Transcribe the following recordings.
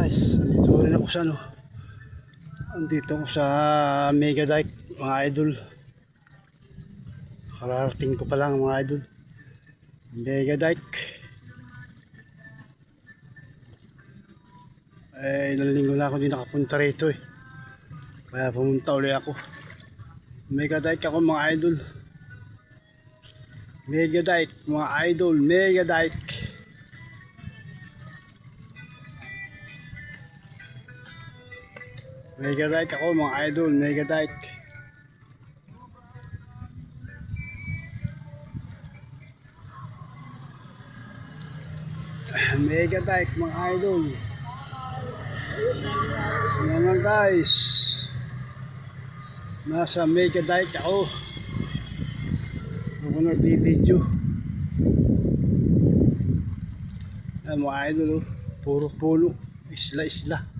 guys, andito rin ako sa ano. Andito ako sa Mega Dike mga idol. Kararating ko pa lang mga idol. Mega Dike. Ilang linggo na ako din nakapunta rito eh. Kaya pumunta ulit ako. Mega Dike ako mga idol. Mega Dike mga idol, Mega Dike. Mega Dike ako mga idol, Mega Dike. Mega Dike mga idol. Yan nga guys. Nasa Mega Dike ako. Ako nagbibideo. Yan mga idol oh. Puro puno. Isla-isla.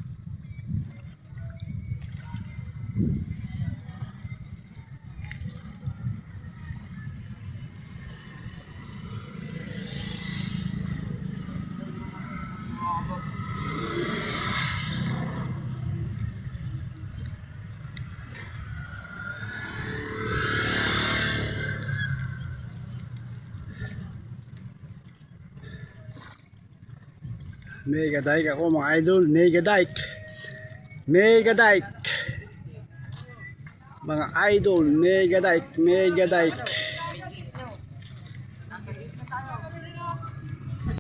Mega Dike ako mga idol, Mega Dike. Mega Dike. Mga idol, Mega Dike, Mega Dike.